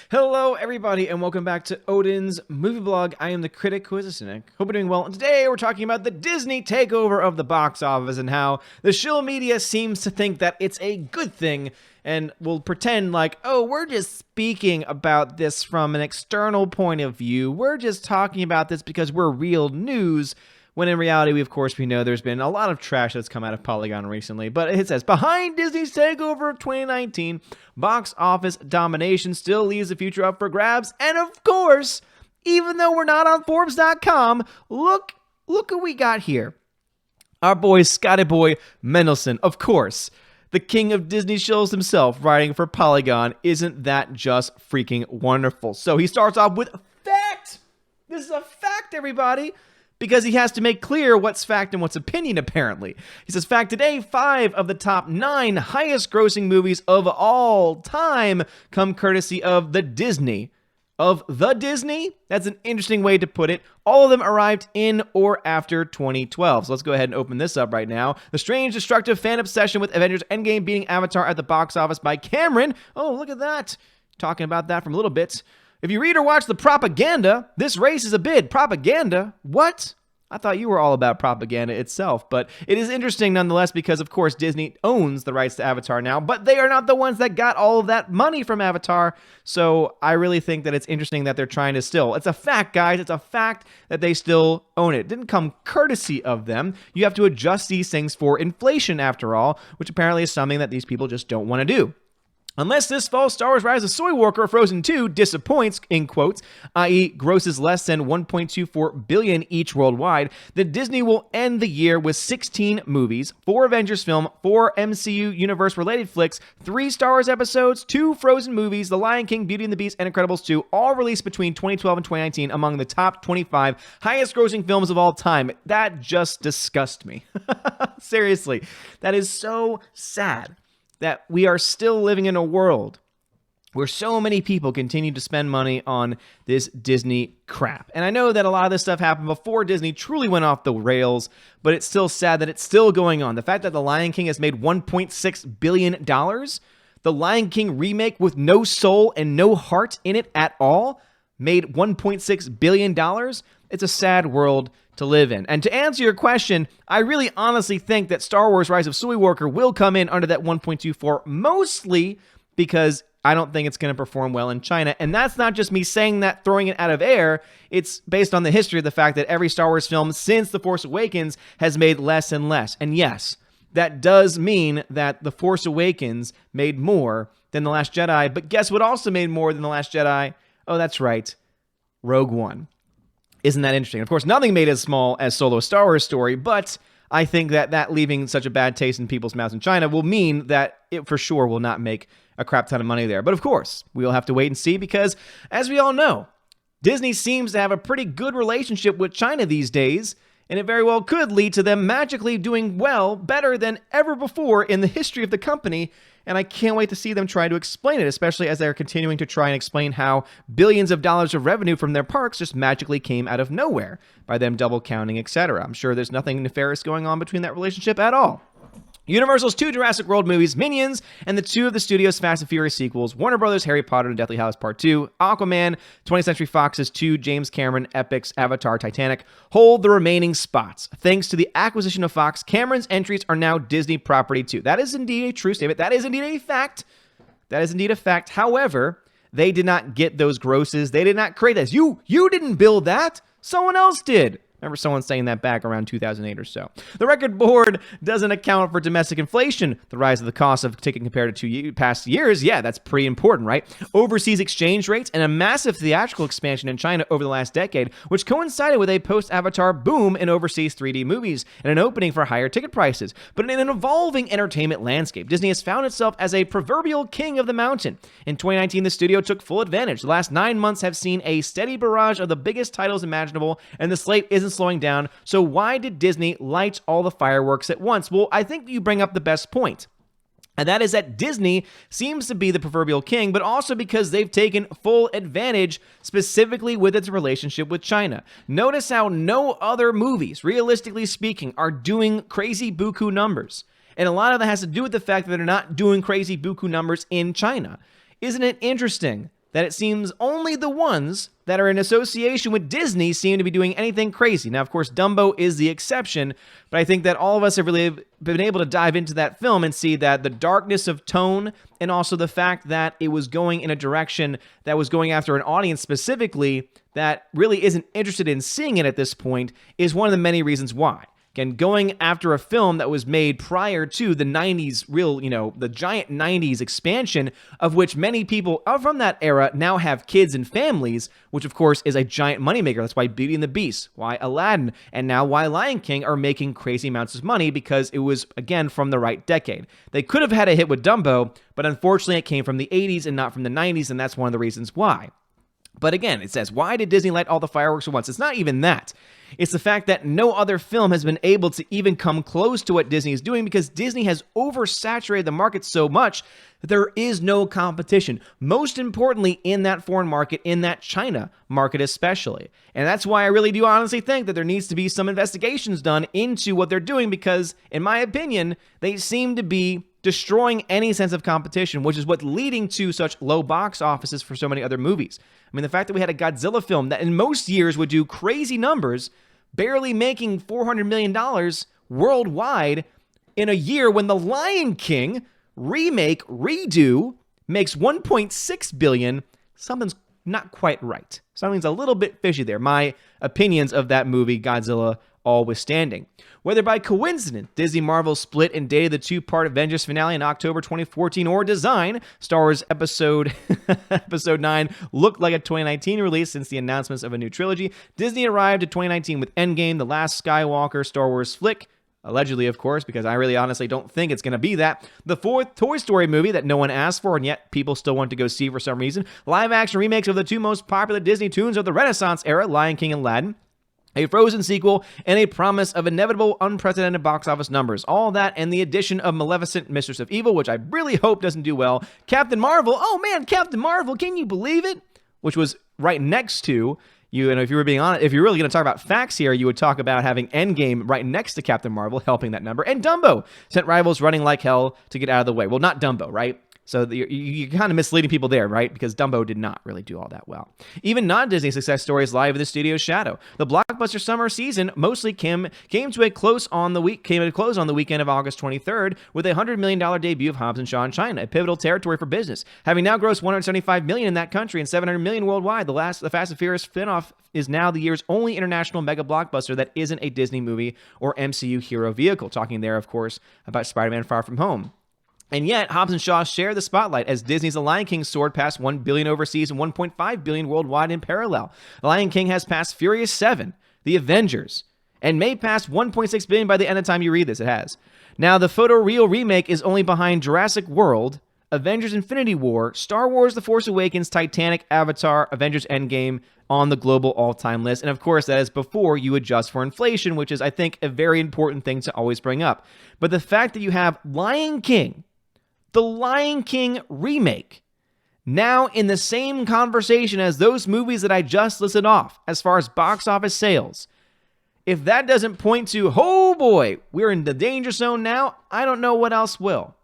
Hello, everybody, and welcome back to Odin's Movie Blog. I am the critic who is a cynic. Hope you're doing well. And today we're talking about the Disney takeover of the box office and how the shill media seems to think that it's a good thing and will pretend like, oh, we're just speaking about this from an external point of view. We're just talking about this because we're real news. When in reality, we know there's been a lot of trash that's come out of Polygon recently. But it says, behind Disney's takeover of 2019, box office domination still leaves the future up for grabs. And of course, even though we're not on Forbes.com, look who we got here. Our boy, Scotty Boy Mendelsohn, of course. The king of Disney shills himself, writing for Polygon. Isn't that just freaking wonderful? So he starts off with fact. This is a fact, everybody. Because he has to make clear what's fact and what's opinion, apparently. He says, fact today, 5 of the top 9 highest grossing movies of all time come courtesy of the Disney. Of the Disney? That's an interesting way to put it. All of them arrived in or after 2012. So let's go ahead and open this up right now. The strange, destructive fan obsession with Avengers Endgame beating Avatar at the box office by Cameron. Oh, look at that. Talking about that from a little bit. If you read or watch the propaganda, this race is a bid. Propaganda? What? I thought you were all about propaganda itself, but it is interesting nonetheless because, of course, Disney owns the rights to Avatar now, but they are not the ones that got all of that money from Avatar, so I really think that it's interesting that they're trying to still. It's a fact, guys. It's a fact that they still own it. It didn't come courtesy of them. You have to adjust these things for inflation, after all, which apparently is something that these people just don't want to do. Unless this fall Star Wars Rise of Skywalker or Frozen 2 disappoints, in quotes, i.e. grosses less than $1.24 billion each worldwide, then Disney will end the year with 16 movies, 4 Avengers film, 4 MCU universe-related flicks, 3 Star Wars episodes, 2 Frozen movies, The Lion King, Beauty and the Beast, and Incredibles 2, all released between 2012 and 2019 among the top 25 highest-grossing films of all time. That just disgusts me. Seriously, that is so sad. That we are still living in a world where so many people continue to spend money on this Disney crap. And I know that a lot of this stuff happened before Disney truly went off the rails, but it's still sad that it's still going on. The fact that The Lion King has made $1.6 billion, the Lion King remake with no soul and no heart in it at all, made $1.6 billion. It's a sad world to live in. And to answer your question, I really honestly think that Star Wars Rise of Skywalker will come in under that 1.24, mostly because I don't think it's going to perform well in China. And that's not just me saying that, throwing it out of air. It's based on the history of the fact that every Star Wars film since The Force Awakens has made less and less. And yes, that does mean that The Force Awakens made more than The Last Jedi. But guess what also made more than The Last Jedi? Oh, that's right. Rogue One. Isn't that interesting? Of course, nothing made as small as Solo Star Wars story, but I think that leaving such a bad taste in people's mouths in China will mean that it for sure will not make a crap ton of money there. But of course, we'll have to wait and see because, as we all know, Disney seems to have a pretty good relationship with China these days, and it very well could lead to them magically doing well, better than ever before in the history of the company, and I can't wait to see them try to explain it, especially as they're continuing to try and explain how billions of dollars of revenue from their parks just magically came out of nowhere by them double counting, etc. I'm sure there's nothing nefarious going on between that relationship at all. Universal's 2 Jurassic World movies, Minions, and the 2 of the studio's Fast and Furious sequels, Warner Brothers' Harry Potter and Deathly Hallows Part 2, Aquaman, 20th Century Fox's 2 James Cameron epics, Avatar, Titanic, hold the remaining spots. Thanks to the acquisition of Fox, Cameron's entries are now Disney property too. That is indeed a true statement. That is indeed a fact. That is indeed a fact. However, they did not get those grosses. They did not create this. You didn't build that. Someone else did. Remember someone saying that back around 2008 or so. The record board doesn't account for domestic inflation, the rise of the cost of ticket compared to past years. Yeah, that's pretty important, right? Overseas exchange rates and a massive theatrical expansion in China over the last decade, which coincided with a post-Avatar boom in overseas 3D movies and an opening for higher ticket prices. But in an evolving entertainment landscape, Disney has found itself as a proverbial king of the mountain. In 2019, the studio took full advantage. The last 9 months have seen a steady barrage of the biggest titles imaginable, and the slate isn't slowing down. So why did Disney light all the fireworks at once? Well, I think you bring up the best point. And that is that Disney seems to be the proverbial king, but also because they've taken full advantage specifically with its relationship with China. Notice how no other movies, realistically speaking, are doing crazy buku numbers. And a lot of that has to do with the fact that they're not doing crazy buku numbers in China. Isn't it interesting that it seems only the ones that are in association with Disney seem to be doing anything crazy. Now, of course, Dumbo is the exception, but I think that all of us have really been able to dive into that film and see that the darkness of tone and also the fact that it was going in a direction that was going after an audience specifically that really isn't interested in seeing it at this point is one of the many reasons why. Again, going after a film that was made prior to the 90s, the giant 90s expansion, of which many people from that era now have kids and families, which of course is a giant moneymaker. That's why Beauty and the Beast, why Aladdin, and now why Lion King are making crazy amounts of money, because it was, again, from the right decade. They could have had a hit with Dumbo, but unfortunately it came from the 80s and not from the 90s, and that's one of the reasons why. But again, it says, why did Disney light all the fireworks at once? It's not even that. It's the fact that no other film has been able to even come close to what Disney is doing, because Disney has oversaturated the market so much that there is no competition. Most importantly, in that foreign market, in that China market especially. And that's why I really do honestly think that there needs to be some investigations done into what they're doing, because, in my opinion, they seem to be destroying any sense of competition, which is what's leading to such low box offices for so many other movies. I mean, the fact that we had a Godzilla film that in most years would do crazy numbers, barely making $400 million worldwide, in a year when The Lion King remake, redo, makes $1.6 billion, something's not quite right. Something's a little bit fishy there. My opinions of that movie, Godzilla, all withstanding. Whether by coincidence, Disney Marvel split and dated the two-part Avengers finale in October 2014, or design, Star Wars Episode 9 looked like a 2019 release since the announcements of a new trilogy. Disney arrived at 2019 with Endgame, the last Skywalker Star Wars flick, allegedly, of course, because I really honestly don't think it's going to be that. The fourth Toy Story movie that no one asked for, and yet people still want to go see for some reason. Live-action remakes of the two most popular Disney tunes of the Renaissance era, Lion King and Aladdin. A Frozen sequel, and a promise of inevitable unprecedented box office numbers. All that and the addition of Maleficent, Mistress of Evil, which I really hope doesn't do well. Captain Marvel, oh man, Captain Marvel, can you believe it? Which was right next to, if you were being honest, if you're really going to talk about facts here, you would talk about having Endgame right next to Captain Marvel, helping that number. And Dumbo sent rivals running like hell to get out of the way. Well, not Dumbo, right? So you're kind of misleading people there, right? Because Dumbo did not really do all that well. Even non-Disney success stories lie in the studio's shadow. The blockbuster summer season mostly came to a close on the weekend of August 23rd with a $100 million debut of Hobbs and Shaw in China, a pivotal territory for business. Having now grossed $175 million in that country and $700 million worldwide, the Fast and Furious spinoff is now the year's only international mega blockbuster that isn't a Disney movie or MCU hero vehicle. Talking there, of course, about Spider-Man Far From Home. And yet, Hobbs and Shaw share the spotlight as Disney's The Lion King soared past $1 billion overseas and $1.5 billion worldwide in parallel. The Lion King has passed Furious 7, The Avengers, and may pass $1.6 billion by the end of the time you read this. It has. Now, the photoreal remake is only behind Jurassic World, Avengers Infinity War, Star Wars The Force Awakens, Titanic, Avatar, Avengers Endgame on the global all-time list. And of course, that is before you adjust for inflation, which is, I think, a very important thing to always bring up. But the fact that you have Lion King, the Lion King remake, now in the same conversation as those movies that I just listed off as far as box office sales, if that doesn't point to, oh boy, we're in the danger zone now, I don't know what else will.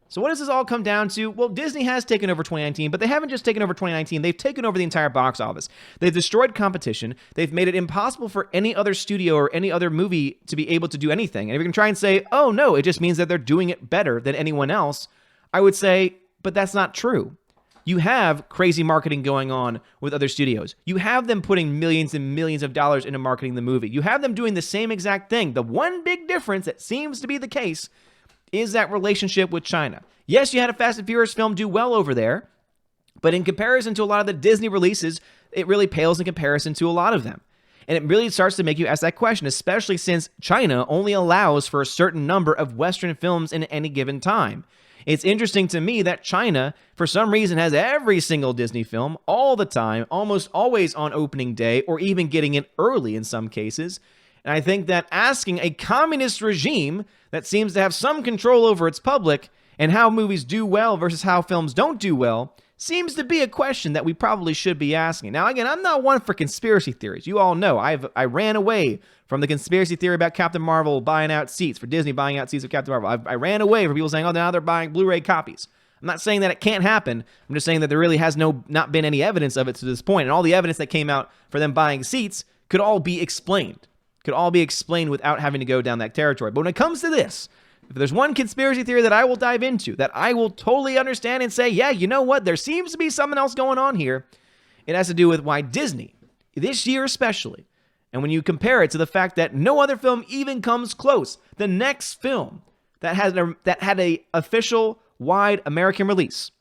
So what does this all come down to? Well, Disney has taken over 2019, but they haven't just taken over 2019. They've taken over the entire box office. They've destroyed competition. They've made it impossible for any other studio or any other movie to be able to do anything. And if you can try and say, oh no, it just means that they're doing it better than anyone else, I would say, but that's not true. You have crazy marketing going on with other studios. You have them putting millions and millions of dollars into marketing the movie. You have them doing the same exact thing. The one big difference that seems to be the case is that relationship with China. Yes, you had a Fast and Furious film do well over there, but in comparison to a lot of the Disney releases, it really pales in comparison to a lot of them. And it really starts to make you ask that question, especially since China only allows for a certain number of Western films in any given time. It's interesting to me that China, for some reason, has every single Disney film all the time, almost always on opening day, or even getting it early in some cases. And I think that asking a communist regime that seems to have some control over its public and how movies do well versus how films don't do well seems to be a question that we probably should be asking. Now, again, I'm not one for conspiracy theories. You all know I ran away from the conspiracy theory about Captain Marvel buying out seats, for Disney buying out seats of Captain Marvel. I ran away from people saying, oh, now they're buying Blu-ray copies. I'm not saying that it can't happen. I'm just saying that there really has not been any evidence of it to this point. And all the evidence that came out for them buying seats could all be explained. Could all be explained without having to go down that territory. But when it comes to this, if there's one conspiracy theory that I will dive into, that I will totally understand and say, yeah, you know what? There seems to be something else going on here. It has to do with why Disney, this year especially, and when you compare it to the fact that no other film even comes close, the next film that had a official wide American release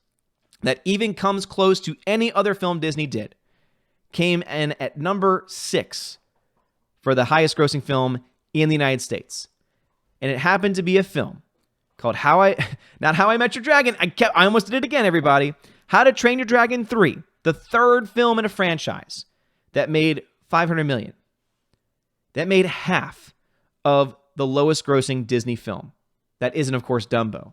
that even comes close to any other film Disney did came in at number 6 for the highest grossing film in the United States. And it happened to be a film called not How I Met Your Dragon. I almost did it again, everybody. How to Train Your Dragon 3, the third film in a franchise that made $500 million. That made half of the lowest grossing Disney film. That isn't, of course, Dumbo.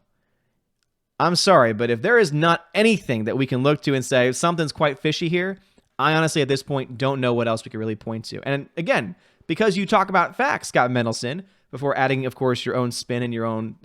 I'm sorry, but if there is not anything that we can look to and say something's quite fishy here, I honestly at this point don't know what else we could really point to. And again, because you talk about facts, Scott Mendelson, before adding, of course, your own spin and your own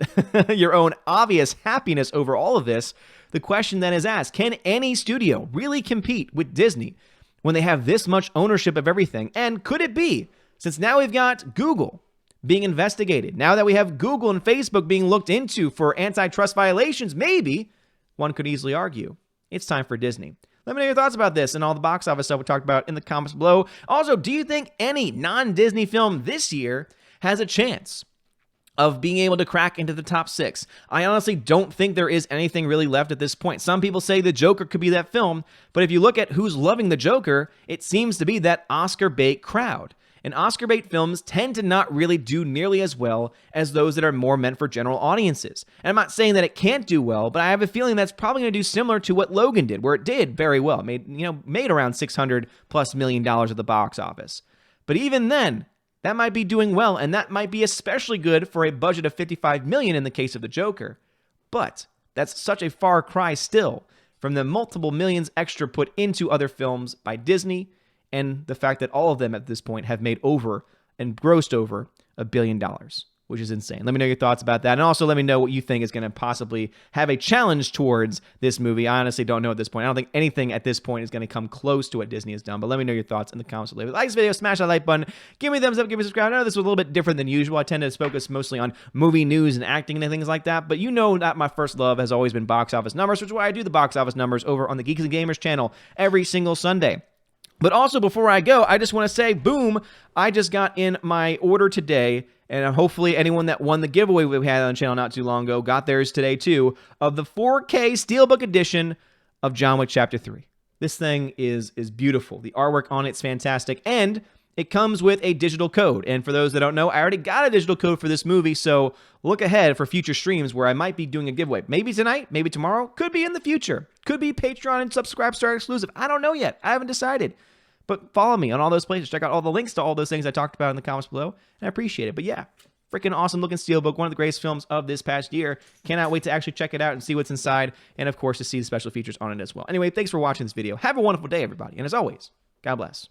your own obvious happiness over all of this, the question then is asked, can any studio really compete with Disney when they have this much ownership of everything? And could it be, since now we've got Google being investigated, now that we have Google and Facebook being looked into for antitrust violations, maybe one could easily argue it's time for Disney. Let me know your thoughts about this and all the box office stuff we talked about in the comments below. Also, do you think any non-Disney film this year has a chance of being able to crack into the top 6? I honestly don't think there is anything really left at this point. Some people say the Joker could be that film, but if you look at who's loving the Joker, it seems to be that Oscar bait crowd. And Oscar bait films tend to not really do nearly as well as those that are more meant for general audiences. And I'm not saying that it can't do well, but I have a feeling that's probably going to do similar to what Logan did, where it did very well. Made around $600+ million at the box office. But even then, that might be doing well, and that might be especially good for a budget of $55 million in the case of the Joker. But that's such a far cry still from the multiple millions extra put into other films by Disney, and the fact that all of them at this point have made over and grossed over $1 billion, which is insane. Let me know your thoughts about that. And also let me know what you think is going to possibly have a challenge towards this movie. I honestly don't know at this point. I don't think anything at this point is going to come close to what Disney has done. But let me know your thoughts in the comments below. Like this video, smash that like button. Give me a thumbs up, give me a subscribe. I know this was a little bit different than usual. I tend to focus mostly on movie news and acting and things like that. But you know that my first love has always been box office numbers, which is why I do the box office numbers over on the Geeks and Gamers channel every single Sunday. But also, before I go, I just want to say, boom, I just got in my order today, and hopefully anyone that won the giveaway we had on the channel not too long ago got theirs today too, of the 4K Steelbook edition of John Wick Chapter 3. This thing is beautiful. The artwork on it's fantastic, and it comes with a digital code. And for those that don't know, I already got a digital code for this movie, so look ahead for future streams where I might be doing a giveaway. Maybe tonight, maybe tomorrow, could be in the future. Could be Patreon and Subscribe Star exclusive. I don't know yet. I haven't decided. But follow me on all those places. Check out all the links to all those things I talked about in the comments below, and I appreciate it. But yeah, freaking awesome looking Steelbook, one of the greatest films of this past year. Cannot wait to actually check it out and see what's inside, and of course to see the special features on it as well. Anyway, thanks for watching this video. Have a wonderful day, everybody, and as always, God bless.